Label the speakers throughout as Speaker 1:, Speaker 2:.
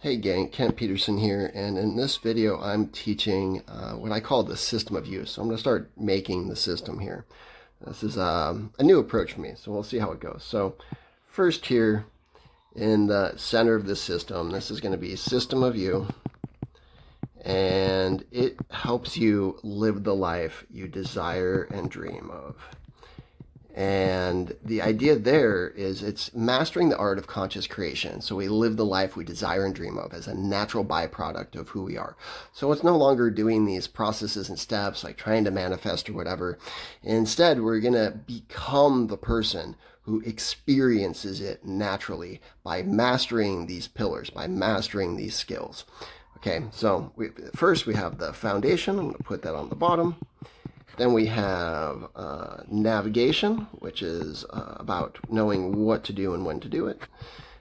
Speaker 1: Hey gang, Kent Peterson here, and in this video I'm teaching what I call the system of use. So I'm going to start making the system here. This is a new approach for me, so we'll see how it goes. So first here in the center of the system, this is going to be system of you, and it helps you live the life you desire and dream of. And the idea there is it's mastering the art of conscious creation. So we live the life we desire and dream of as a natural byproduct of who we are. So it's no longer doing these processes and steps like trying to manifest or whatever. Instead, we're going to become the person who experiences it naturally by mastering these pillars, by mastering these skills. Okay, so first we have the foundation. I'm going to put that on the bottom. Then we have navigation, which is about knowing what to do and when to do it.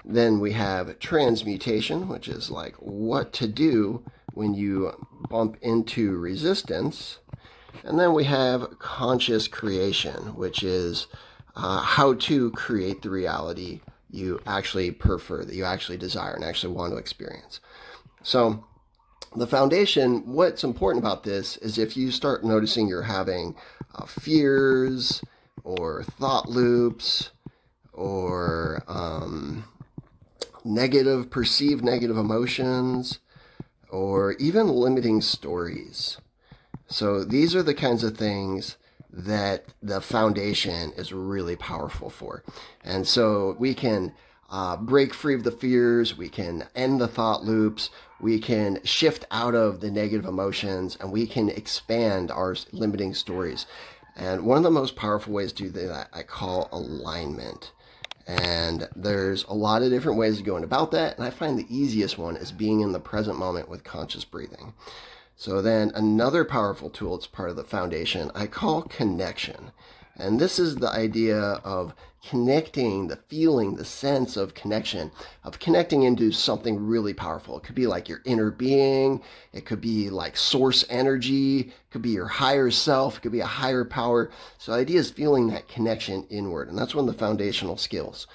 Speaker 1: Then we have transmutation, which is like what to do when you bump into resistance. And then we have conscious creation, which is how to create the reality you actually prefer, that you actually desire and actually want to experience. So the foundation, what's important about this is if you start noticing you're having fears or thought loops or perceived negative emotions or even limiting stories. So these are the kinds of things that the foundation is really powerful for. And so we can break free of the fears, we can end the thought loops, we can shift out of the negative emotions, and we can expand our limiting stories. And one of the most powerful ways to do that I call alignment. And there's a lot of different ways of going about that, and I find the easiest one is being in the present moment with conscious breathing. So then another powerful tool that's part of the foundation I call connection. And this is the idea of connecting, the feeling, the sense of connection, of connecting into something really powerful. It could be like your inner being. It could be like source energy. It could be your higher self. It could be a higher power. So the idea is feeling that connection inward. And that's one of the foundational skills.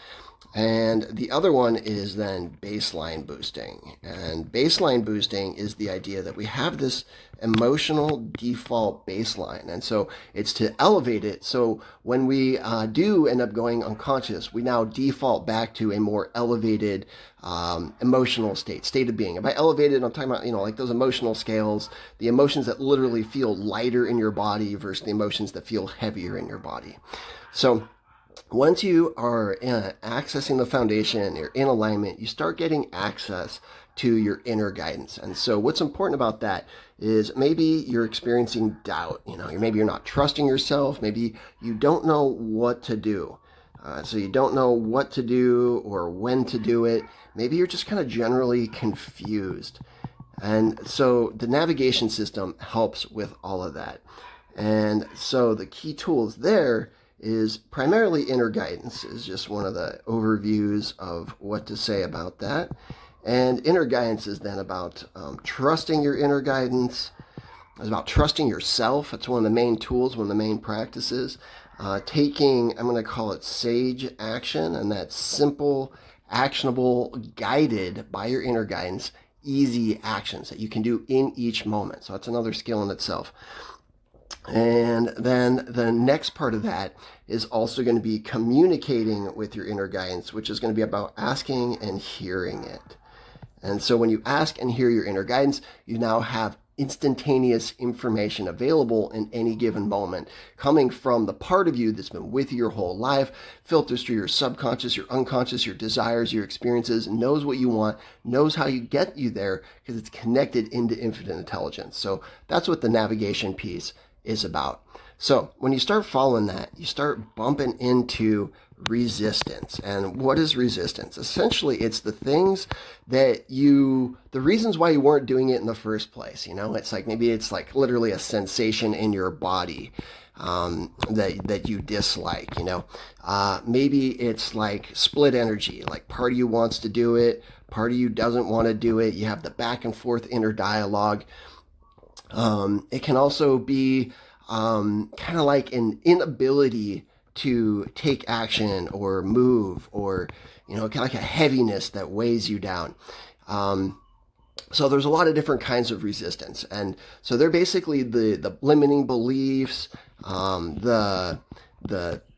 Speaker 1: And the other one is then baseline boosting. And baseline boosting is the idea that we have this emotional default baseline. And so it's to elevate it. So when we do end up going unconscious, we now default back to a more elevated emotional state of being. And by elevated, I'm talking about, like those emotional scales, the emotions that literally feel lighter in your body versus the emotions that feel heavier in your body. So once you are accessing the foundation, you're in alignment, you start getting access to your inner guidance. And so what's important about that is maybe you're experiencing doubt. Maybe you're not trusting yourself. Maybe you don't know what to do. So you don't know what to do or when to do it. Maybe you're just kind of generally confused. And so the navigation system helps with all of that. And so the key tools there is primarily inner guidance is just one of the overviews of what to say about that. And inner guidance is then about trusting your inner guidance. It's about trusting yourself. It's one of the main tools, one of the main practices. Taking, I'm going to call it sage action, and that's simple, actionable, guided by your inner guidance, easy actions that you can do in each moment. So that's another skill in itself. And then the next part of that is also going to be communicating with your inner guidance, which is going to be about asking and hearing it. And so when you ask and hear your inner guidance, you now have instantaneous information available in any given moment, coming from the part of you that's been with you your whole life, filters through your subconscious, your unconscious, your desires, your experiences, knows what you want, knows how you get you there because it's connected into infinite intelligence. So that's what the navigation piece is about. So when you start following that, you start bumping into resistance. And what is resistance? Essentially, it's the things that the reasons why you weren't doing it in the first place. It's like maybe it's like literally a sensation in your body that you dislike. Maybe it's like split energy, like part of you wants to do it, part of you doesn't want to do it. You have the back and forth inner dialogue. It can also be kind of like an inability to take action or move, or kind of like a heaviness that weighs you down. So there's a lot of different kinds of resistance, and so they're basically the limiting beliefs, the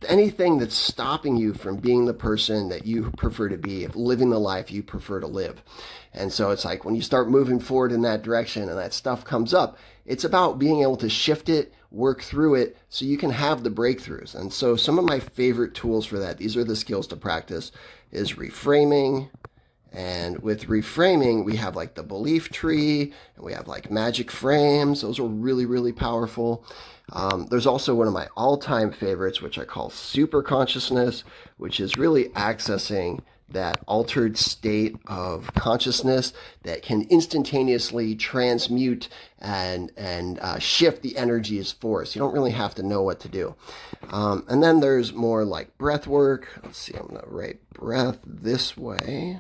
Speaker 1: anything that's stopping you from being the person that you prefer to be, living the life you prefer to live. And so it's like when you start moving forward in that direction and that stuff comes up, it's about being able to shift it, work through it, so you can have the breakthroughs. And so some of my favorite tools for that, these are the skills to practice, is reframing. And with reframing, we have like the belief tree, and we have like magic frames. Those are really, really powerful. There's also one of my all-time favorites, which I call superconsciousness, which is really accessing that altered state of consciousness that can instantaneously transmute and shift the energy as force. You don't really have to know what to do. And then there's more like breath work. Let's see, I'm going to write breath this way.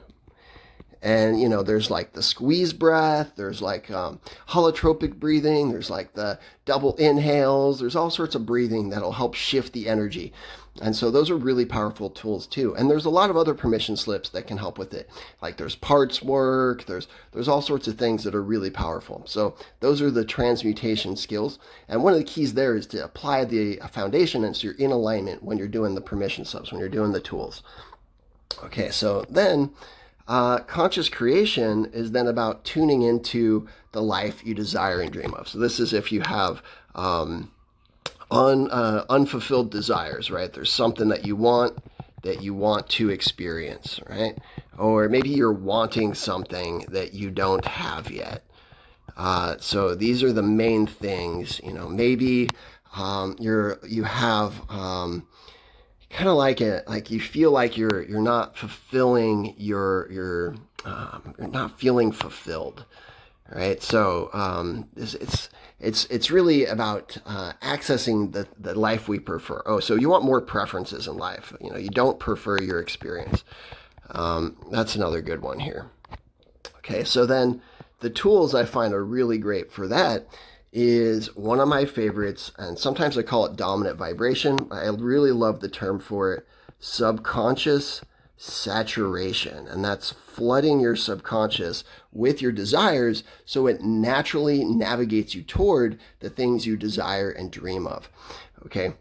Speaker 1: And, you know, there's like the squeeze breath, there's like holotropic breathing, there's like the double inhales, there's all sorts of breathing that'll help shift the energy. And so those are really powerful tools too. And there's a lot of other permission slips that can help with it. Like there's parts work, there's all sorts of things that are really powerful. So those are the transmutation skills. And one of the keys there is to apply the foundation, and so you're in alignment when you're doing the permission slips, when you're doing the tools. Okay, so then conscious creation is then about tuning into the life you desire and dream of. So this is if you have unfulfilled desires, right? There's something that you want to experience, right? Or maybe you're wanting something that you don't have yet. So these are the main things. You know, maybe you have kind of like you feel like you're not fulfilling you're not feeling fulfilled, right? So it's really about accessing the life we prefer. Oh, so you want more preferences in life. You know, you don't prefer your experience. That's another good one here. Okay, so then the tools I find are really great for that is one of my favorites, and sometimes I call it dominant vibration. I really love the term for it, subconscious saturation. And that's flooding your subconscious with your desires so it naturally navigates you toward the things you desire and dream of. Okay,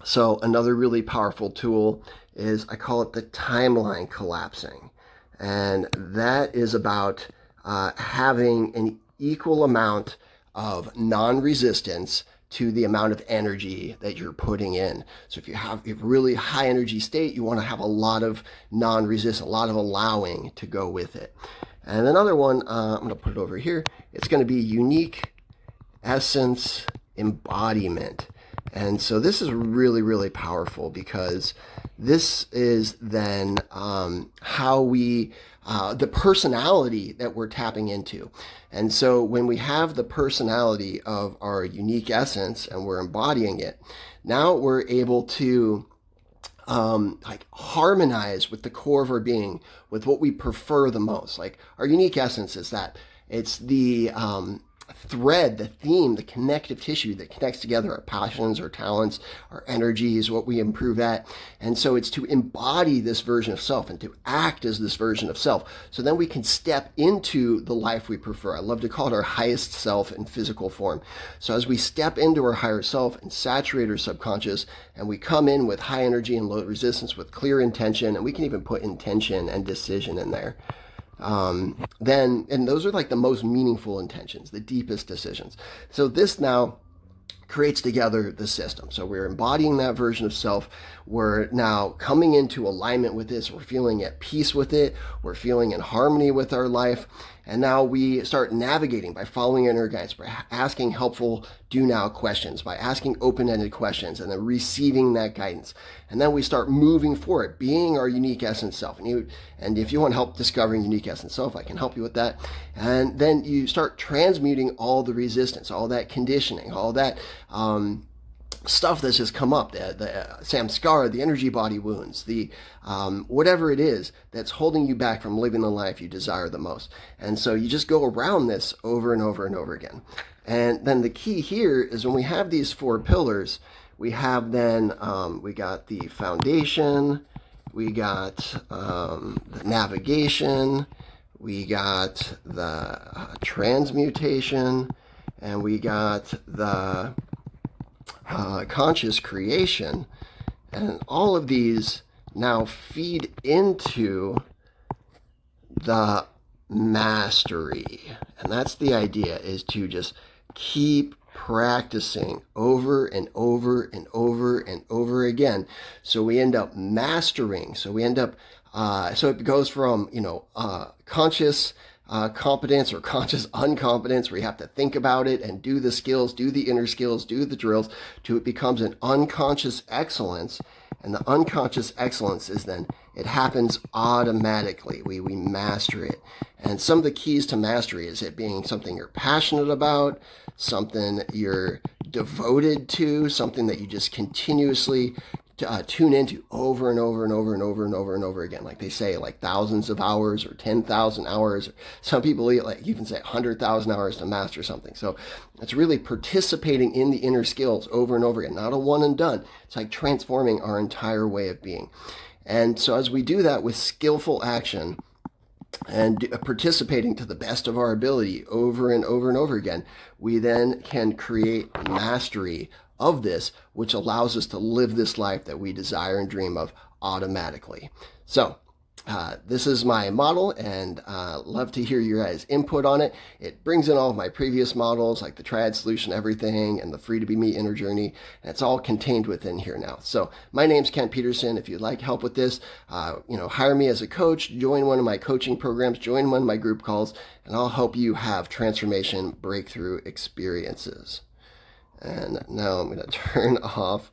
Speaker 1: so another really powerful tool is, I call it the timeline collapsing. And that is about having an equal amount of non-resistance to the amount of energy that you're putting in. So if you have a really high energy state, you want to have a lot of non-resistance, a lot of allowing to go with it. And another one, I'm going to put it over here, it's going to be unique essence embodiment. And so this is really, really powerful, because this is then how we, the personality that we're tapping into. And so when we have the personality of our unique essence and we're embodying it, now we're able to like harmonize with the core of our being, with what we prefer the most. Like our unique essence is that it's the thread, the theme, the connective tissue that connects together our passions, our talents, our energies, what we improve at. And so it's to embody this version of self and to act as this version of self. So then we can step into the life we prefer. I love to call it our highest self in physical form. So as we step into our higher self and saturate our subconscious, and we come in with high energy and low resistance with clear intention, and we can even put intention and decision in there. Then, and those are like the most meaningful intentions, the deepest decisions. So this now creates together the system. So we're embodying that version of self. We're now coming into alignment with this. We're feeling at peace with it. We're feeling in harmony with our life. And now we start navigating by following inner guidance, by asking helpful do now questions, by asking open-ended questions, and then receiving that guidance. And then we start moving forward, being our unique essence self. And if you want help discovering unique essence self, I can help you with that. And then you start transmuting all the resistance, all that conditioning, all that stuff that's just come up, the samskara, the energy body wounds, the whatever it is that's holding you back from living the life you desire the most. And so you just go around this over and over and over again. And then the key here is when we have these four pillars, we have then, we got the foundation, we got the navigation, we got the transmutation, and we got the conscious creation. And all of these now feed into the mastery. And that's the idea, is to just keep practicing over and over and over and over again. So we end up mastering. So we end up, so it goes from, conscious competence or conscious uncompetence, where you have to think about it and do the skills, do the inner skills, do the drills, to it becomes an unconscious excellence. And the unconscious excellence is then, it happens automatically. We master it. And some of the keys to mastery is it being something you're passionate about, something you're devoted to, something that you just continuously tune into over and over and over and over and over and over again. Like they say, like thousands of hours or 10,000 hours. Some people like even say 100,000 hours to master something. So it's really participating in the inner skills over and over again, not a one and done. It's like transforming our entire way of being. And so as we do that with skillful action and participating to the best of our ability over and over and over again, we then can create mastery of this, which allows us to live this life that we desire and dream of automatically. So this is my model, and love to hear your guys' input on it. It brings in all of my previous models, like the Triad Solution Everything and the Free to Be Me Inner Journey, and it's all contained within here now. So my name's Kent Peterson. If you'd like help with this, hire me as a coach, join one of my coaching programs, join one of my group calls, and I'll help you have transformation breakthrough experiences. And now I'm going to turn off